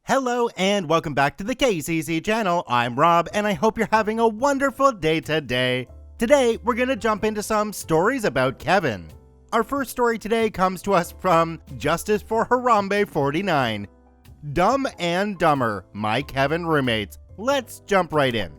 Hello and welcome back to the KCC channel. I'm Rob and I hope you're having a wonderful day today. Today, we're gonna jump into some stories about Kevin. Our first story today comes to us from Justice for Harambe 49. Dumb and Dumber, my Kevin roommates. Let's jump right in.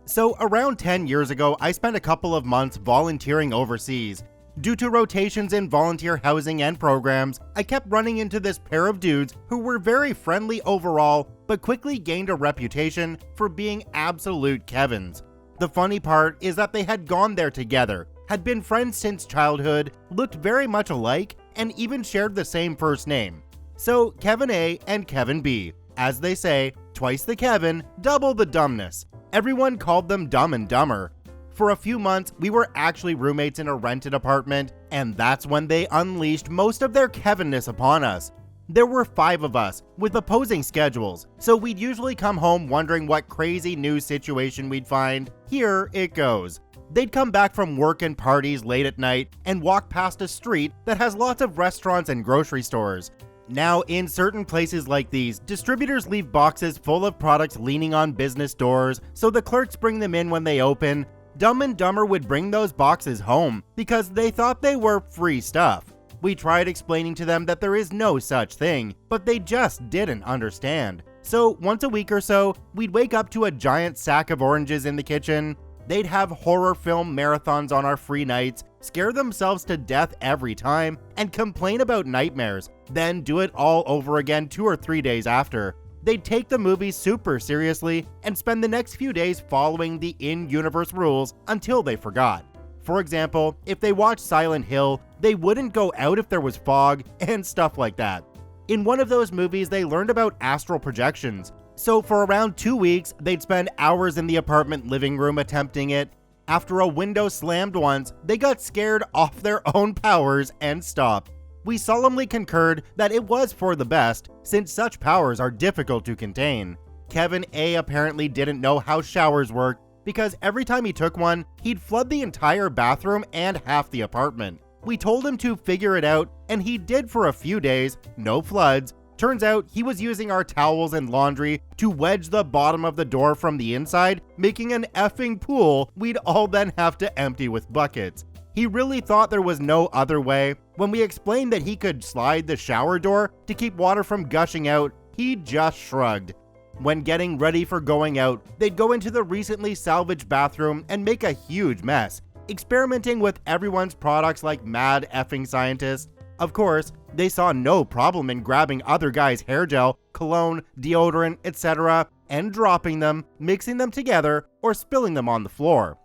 So around 10 years ago, I spent a couple of months volunteering overseas. Due to rotations in volunteer housing and programs, I kept running into this pair of dudes who were very friendly overall, but quickly gained a reputation for being absolute Kevins. The funny part is that they had gone there together, had been friends since childhood, looked very much alike, and even shared the same first name. So Kevin A and Kevin B. As they say, twice the Kevin, double the dumbness. Everyone called them Dumb and Dumber. For a few months, we were actually roommates in a rented apartment, and that's when they unleashed most of their Kevinness upon us. There were 5 of us, with opposing schedules, so we'd usually come home wondering what crazy new situation we'd find. Here it goes. They'd come back from work and parties late at night and walk past a street that has lots of restaurants and grocery stores. Now, in certain places like these, distributors leave boxes full of products leaning on business doors, so the clerks bring them in when they open. Dumb and Dumber would bring those boxes home because they thought they were free stuff. We tried explaining to them that there is no such thing, but they just didn't understand. So once a week or so, we'd wake up to a giant sack of oranges in the kitchen. They'd have horror film marathons on our free nights, scare themselves to death every time, and complain about nightmares, then do it all over again 2 or 3 days after. They'd take the movie super seriously and spend the next few days following the in-universe rules until they forgot. For example, if they watched Silent Hill, they wouldn't go out if there was fog and stuff like that. In one of those movies, they learned about astral projections. So for around 2 weeks, they'd spend hours in the apartment living room attempting it. After a window slammed once, they got scared off their own powers and stopped. We solemnly concurred that it was for the best, since such powers are difficult to contain. Kevin A apparently didn't know how showers worked, because every time he took one, he'd flood the entire bathroom and half the apartment. We told him to figure it out, and he did for a few days, no floods. Turns out he was using our towels and laundry to wedge the bottom of the door from the inside, making an effing pool we'd all then have to empty with buckets. He really thought there was no other way. When we explained that he could slide the shower door to keep water from gushing out, he just shrugged. When getting ready for going out, they'd go into the recently salvaged bathroom and make a huge mess, experimenting with everyone's products like mad effing scientists. Of course, they saw no problem in grabbing other guys' hair gel, cologne, deodorant, etc., and dropping them, mixing them together, or spilling them on the floor.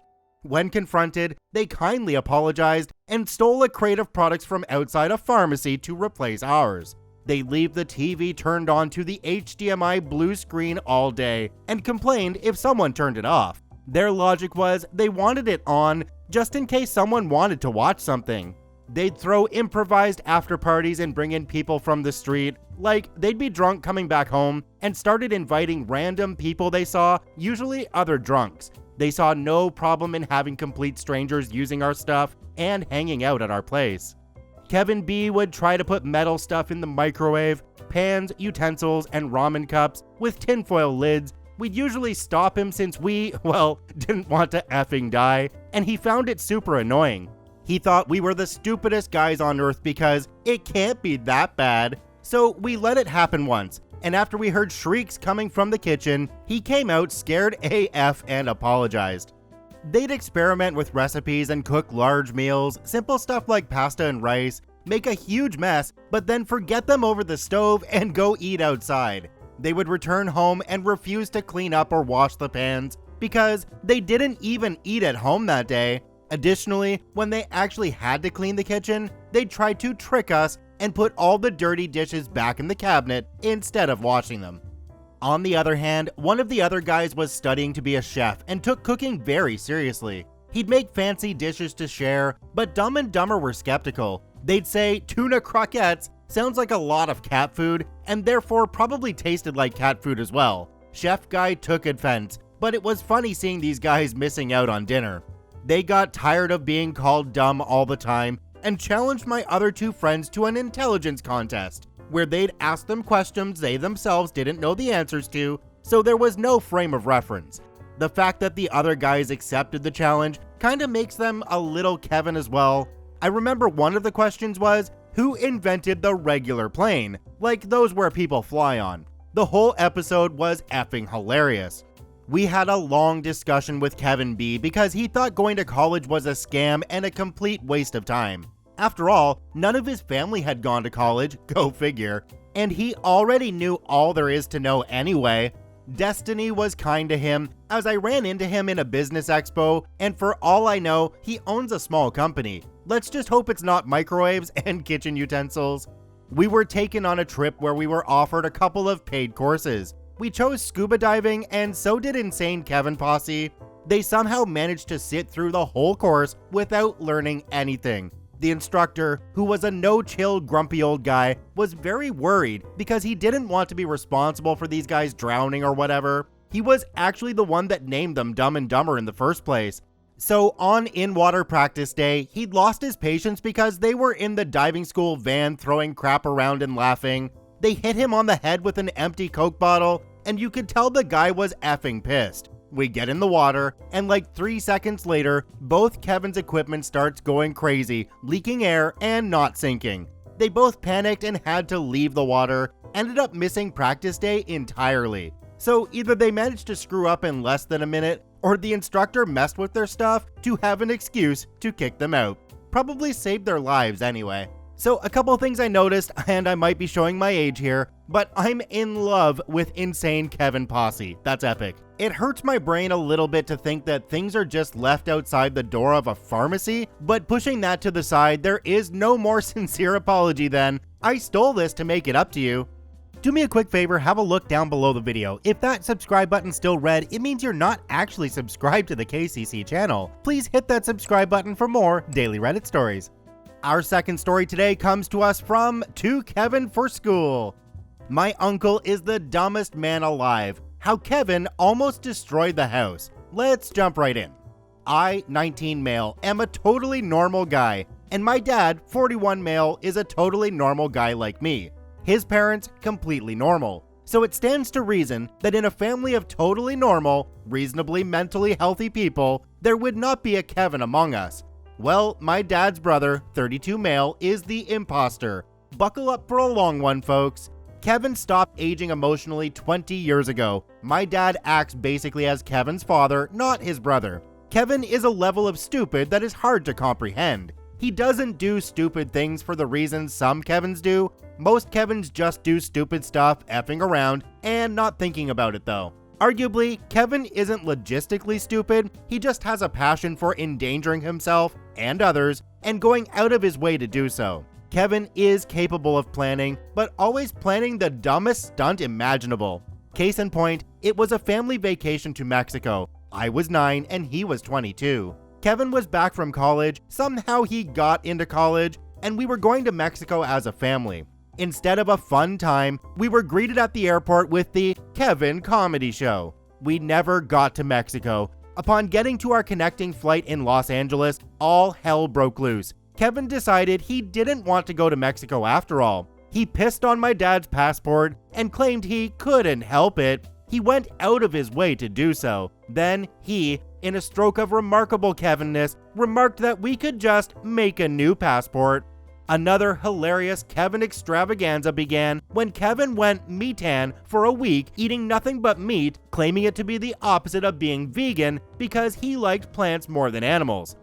When confronted, they kindly apologized and stole a crate of products from outside a pharmacy to replace ours. They leave the TV turned on to the HDMI blue screen all day and complained if someone turned it off. Their logic was they wanted it on just in case someone wanted to watch something. They'd throw improvised after parties and bring in people from the street. Like, they'd be drunk coming back home and started inviting random people they saw, usually other drunks. They saw no problem in having complete strangers using our stuff and hanging out at our place. Kevin B would try to put metal stuff in the microwave, pans, utensils, and ramen cups with tinfoil lids. We'd usually stop him since we, didn't want to effing die, and he found it super annoying. He thought we were the stupidest guys on earth because it can't be that bad. So we let it happen once. And after we heard shrieks coming from the kitchen, he came out scared AF and apologized. They'd experiment with recipes and cook large meals, simple stuff like pasta and rice, make a huge mess, but then forget them over the stove and go eat outside. They would return home and refuse to clean up or wash the pans because they didn't even eat at home that day. Additionally, when they actually had to clean the kitchen, they'd try to trick us and put all the dirty dishes back in the cabinet instead of washing them. On the other hand, one of the other guys was studying to be a chef and took cooking very seriously. He'd make fancy dishes to share, but Dumb and Dumber were skeptical. They'd say tuna croquettes sounds like a lot of cat food and therefore probably tasted like cat food as well. Chef guy took offense, but it was funny seeing these guys missing out on dinner. They got tired of being called dumb all the time and challenged my other 2 friends to an intelligence contest. where they'd ask them questions they themselves didn't know the answers to, so there was no frame of reference. The fact that the other guys accepted the challenge kinda makes them a little Kevin as well. I remember one of the questions was, who invented the regular plane? Like those where people fly on. The whole episode was effing hilarious. We had a long discussion with Kevin B because he thought going to college was a scam and a complete waste of time. After all, none of his family had gone to college, go figure, and he already knew all there is to know anyway. Destiny was kind to him, as I ran into him in a business expo, and for all I know, he owns a small company. Let's just hope it's not microwaves and kitchen utensils. We were taken on a trip where we were offered a couple of paid courses. We chose scuba diving, and so did Insane Kevin Posse. They somehow managed to sit through the whole course without learning anything. The instructor, who was a no-chill, grumpy old guy, was very worried because he didn't want to be responsible for these guys drowning or whatever. He was actually the one that named them Dumb and Dumber in the first place. So on in-water practice day, he'd lost his patience because they were in the diving school van throwing crap around and laughing. They hit him on the head with an empty Coke bottle, and you could tell the guy was effing pissed. We get in the water, and like 3 seconds later, both Kevin's equipment starts going crazy, leaking air and not sinking. They both panicked and had to leave the water, ended up missing practice day entirely. So either they managed to screw up in less than a minute, or the instructor messed with their stuff to have an excuse to kick them out. Probably saved their lives anyway. So a couple things I noticed, and I might be showing my age here, but I'm in love with Insane Kevin Posse. That's epic. It hurts my brain a little bit to think that things are just left outside the door of a pharmacy, but pushing that to the side, there is no more sincere apology than, I stole this to make it up to you. Do me a quick favor, have a look down below the video. If that subscribe button's still red, it means you're not actually subscribed to the KCC channel. Please hit that subscribe button for more daily Reddit stories. Our second story today comes to us from To Kevin for School. My uncle is the dumbest man alive. How Kevin almost destroyed the house. Let's jump right in. I, 19 male, am a totally normal guy, and my dad, 41 male, is a totally normal guy like me. His parents, completely normal. So it stands to reason that in a family of totally normal, reasonably mentally healthy people, there would not be a Kevin among us. Well, my dad's brother, 32 male, is the imposter. Buckle up for a long one, folks. Kevin stopped aging emotionally 20 years ago. My dad acts basically as Kevin's father, not his brother. Kevin is a level of stupid that is hard to comprehend. He doesn't do stupid things for the reasons some Kevins do. Most Kevins just do stupid stuff, effing around, and not thinking about it though. Arguably, Kevin isn't logistically stupid, he just has a passion for endangering himself and others, and going out of his way to do so. Kevin is capable of planning, but always planning the dumbest stunt imaginable. Case in point, it was a family vacation to Mexico. I was 9 and he was 22. Kevin was back from college, somehow he got into college, and we were going to Mexico as a family. Instead of a fun time, we were greeted at the airport with the Kevin Comedy Show. We never got to Mexico. Upon getting to our connecting flight in Los Angeles, all hell broke loose. Kevin decided he didn't want to go to Mexico after all. He pissed on my dad's passport and claimed he couldn't help it. He went out of his way to do so. Then he, in a stroke of remarkable Kevinness, remarked that we could just make a new passport. Another hilarious Kevin extravaganza began when Kevin went meatan for a week, eating nothing but meat, claiming it to be the opposite of being vegan because he liked plants more than animals.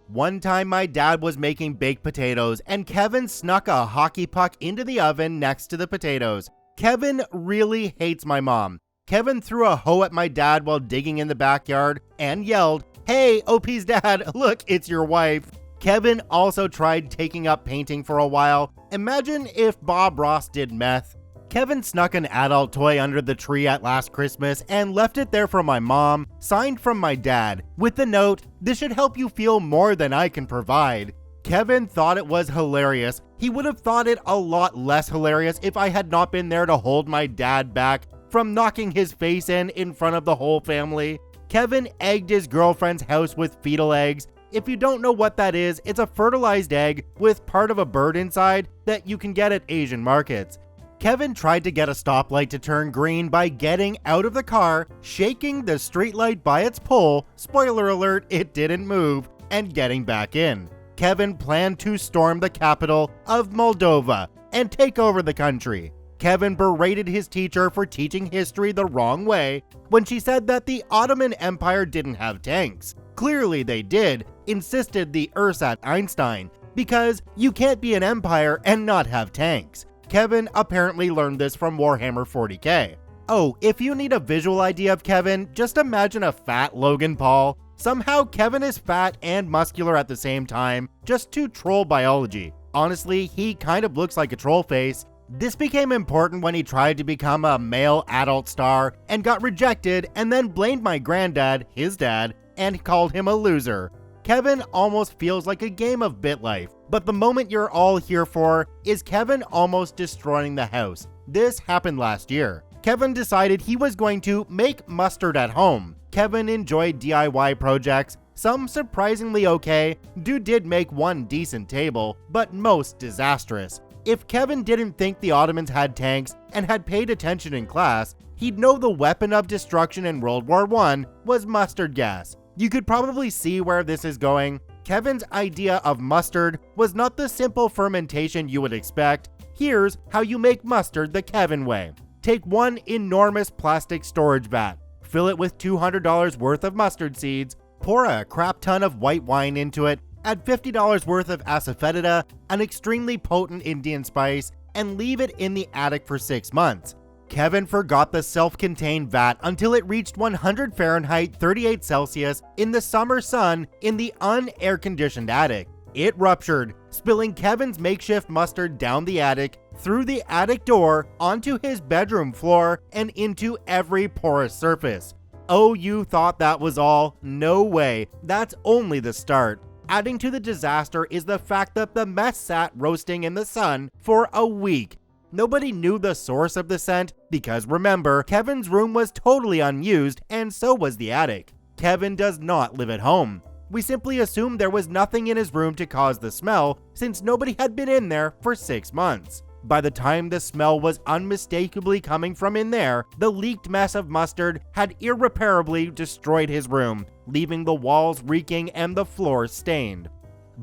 One time my dad was making baked potatoes and Kevin snuck a hockey puck into the oven next to the potatoes. Kevin really hates my mom. Kevin threw a hoe at my dad while digging in the backyard and yelled, "Hey, OP's dad, look, it's your wife." Kevin also tried taking up painting for a while. Imagine if Bob Ross did meth. Kevin snuck an adult toy under the tree at last Christmas and left it there for my mom, signed from my dad, with the note, "This should help you feel more than I can provide." Kevin thought it was hilarious. He would have thought it a lot less hilarious if I had not been there to hold my dad back from knocking his face in front of the whole family. Kevin egged his girlfriend's house with fetal eggs. If you don't know what that is, it's a fertilized egg with part of a bird inside that you can get at Asian markets. Kevin tried to get a stoplight to turn green by getting out of the car, shaking the streetlight by its pole, spoiler alert, it didn't move, and getting back in. Kevin planned to storm the capital of Moldova and take over the country. Kevin berated his teacher for teaching history the wrong way when she said that the Ottoman Empire didn't have tanks. Clearly they did, insisted the ersatz Einstein, because you can't be an empire and not have tanks. Kevin apparently learned this from Warhammer 40k. Oh, if you need a visual idea of Kevin, just imagine a fat Logan Paul. Somehow Kevin is fat and muscular at the same time, just to troll biology. Honestly, he kind of looks like a troll face. This became important when he tried to become a male adult star and got rejected and then blamed my granddad, his dad, and called him a loser. Kevin almost feels like a game of BitLife, but the moment you're all here for is Kevin almost destroying the house. This happened last year. Kevin decided he was going to make mustard at home. Kevin enjoyed DIY projects, some surprisingly okay. Dude did make one decent table, but most disastrous. If Kevin didn't think the Ottomans had tanks and had paid attention in class, he'd know the weapon of destruction in World War I was mustard gas. You could probably see where this is going. Kevin's idea of mustard was not the simple fermentation you would expect. Here's how you make mustard the Kevin way. Take one enormous plastic storage vat, fill it with $200 worth of mustard seeds, pour a crap ton of white wine into it, add $50 worth of asafoetida, an extremely potent Indian spice, and leave it in the attic for 6 months. Kevin forgot the self-contained vat until it reached 100 Fahrenheit, 38 Celsius in the summer sun in the un-air-conditioned attic. It ruptured, spilling Kevin's makeshift mustard down the attic, through the attic door, onto his bedroom floor, and into every porous surface. Oh, you thought that was all? No way. That's only the start. Adding to the disaster is the fact that the mess sat roasting in the sun for a week. Nobody knew the source of the scent because remember, Kevin's room was totally unused and so was the attic. Kevin does not live at home. We simply assumed there was nothing in his room to cause the smell since nobody had been in there for 6 months. By the time the smell was unmistakably coming from in there, the leaked mess of mustard had irreparably destroyed his room, leaving the walls reeking and the floor stained.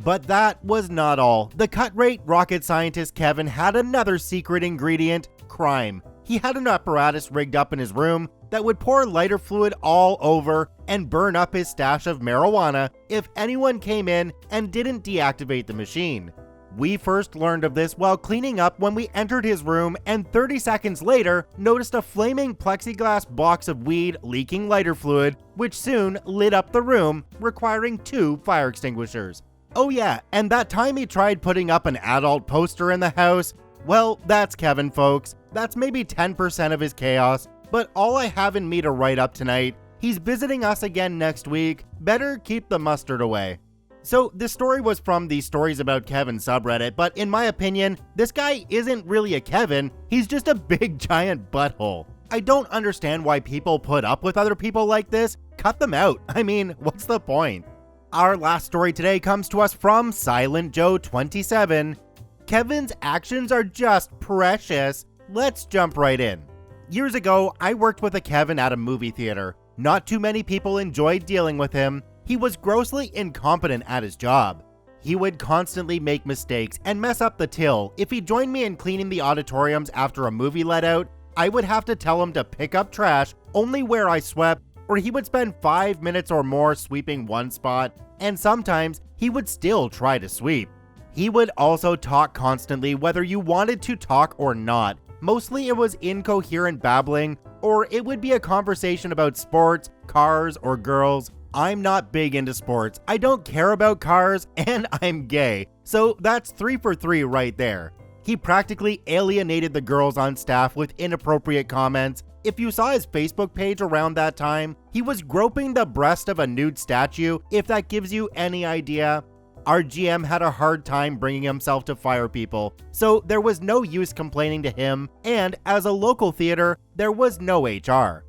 But that was not all. The cut-rate rocket scientist Kevin had another secret ingredient: crime. He had an apparatus rigged up in his room that would pour lighter fluid all over and burn up his stash of marijuana if anyone came in and didn't deactivate the machine. We first learned of this while cleaning up when we entered his room and 30 seconds later noticed a flaming plexiglass box of weed leaking lighter fluid, which soon lit up the room, requiring 2 fire extinguishers. Oh yeah, and that time he tried putting up an adult poster in the house, well, that's Kevin, folks. That's maybe 10% of his chaos, but all I have in me to write up tonight. He's visiting us again next week. Better keep the mustard away. So this story was from the Stories About Kevin subreddit, but in my opinion, this guy isn't really a Kevin, he's just a big giant butthole. I don't understand why people put up with other people like this. Cut them out. I mean, what's the point? Our last story today comes to us from Silent Joe 27. Kevin's actions are just precious. Let's jump right in. Years ago, I worked with a Kevin at a movie theater. Not too many people enjoyed dealing with him. He was grossly incompetent at his job. He would constantly make mistakes and mess up the till. If he joined me in cleaning the auditoriums after a movie let out, I would have to tell him to pick up trash only where I swept, or he would spend 5 minutes or more sweeping one spot, and sometimes he would still try to sweep. He would also talk constantly whether you wanted to talk or not. Mostly it was incoherent babbling, or it would be a conversation about sports, cars, or girls. I'm not big into sports, I don't care about cars, and I'm gay, so that's 3 for 3 right there. He practically alienated the girls on staff with inappropriate comments. If you saw his Facebook page around that time, he was groping the breast of a nude statue, if that gives you any idea. Our GM had a hard time bringing himself to fire people, so there was no use complaining to him, and as a local theater, there was no HR.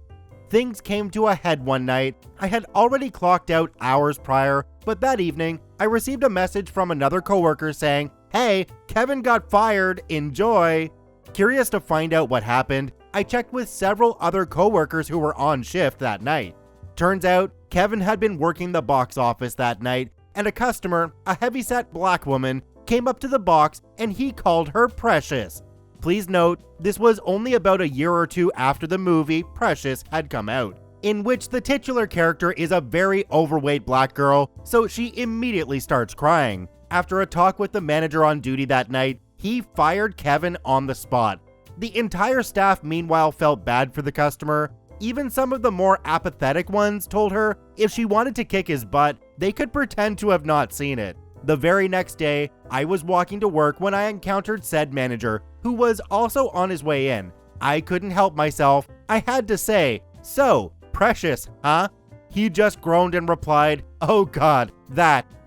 Things came to a head one night. I had already clocked out hours prior, but that evening, I received a message from another coworker saying, "Hey, Kevin got fired, enjoy." Curious to find out what happened, I checked with several other coworkers who were on shift that night. Turns out, Kevin had been working the box office that night, and a customer, a heavyset black woman, came up to the box and he called her Precious. Please note, this was only about a year or two after the movie Precious had come out, in which the titular character is a very overweight black girl, so she immediately starts crying. After a talk with the manager on duty that night, he fired Kevin on the spot. The entire staff meanwhile felt bad for the customer. Even some of the more apathetic ones told her if she wanted to kick his butt, they could pretend to have not seen it. The very next day, I was walking to work when I encountered said manager, who was also on his way in. I couldn't help myself. I had to say, "So, Precious, huh?" He just groaned and replied, "Oh God,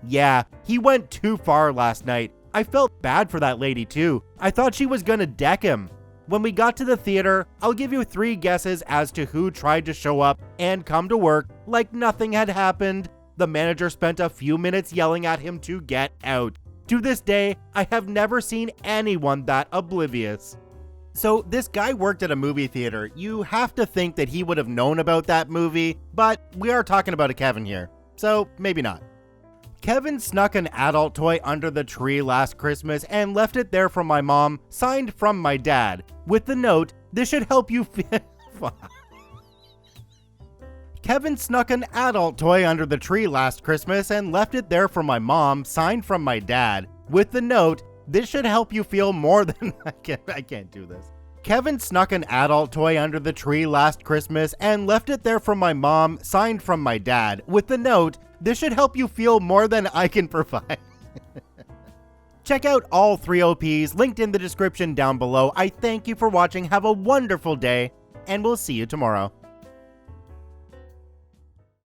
yeah, he went too far last night. I felt bad for that lady too. I thought she was gonna deck him." When we got to the theater, I'll give you 3 guesses as to who tried to show up and come to work like nothing had happened. The manager spent a few minutes yelling at him to get out. To this day, I have never seen anyone that oblivious. So this guy worked at a movie theater. You have to think that he would have known about that movie, but we are talking about a Kevin here, so maybe not. Kevin snuck an adult toy under the tree last Christmas and left it there for my mom, signed from my dad, with the note, "This should help you Kevin snuck an adult toy under the tree last Christmas and left it there for my mom, signed from my dad, with the note, "This should help you feel more than..." I can't do this. Kevin snuck an adult toy under the tree last Christmas and left it there for my mom, signed from my dad, with the note, "This should help you feel more than I can provide." Check out all 3 OPs linked in the description down below. I thank you for watching. Have a wonderful day, and we'll see you tomorrow.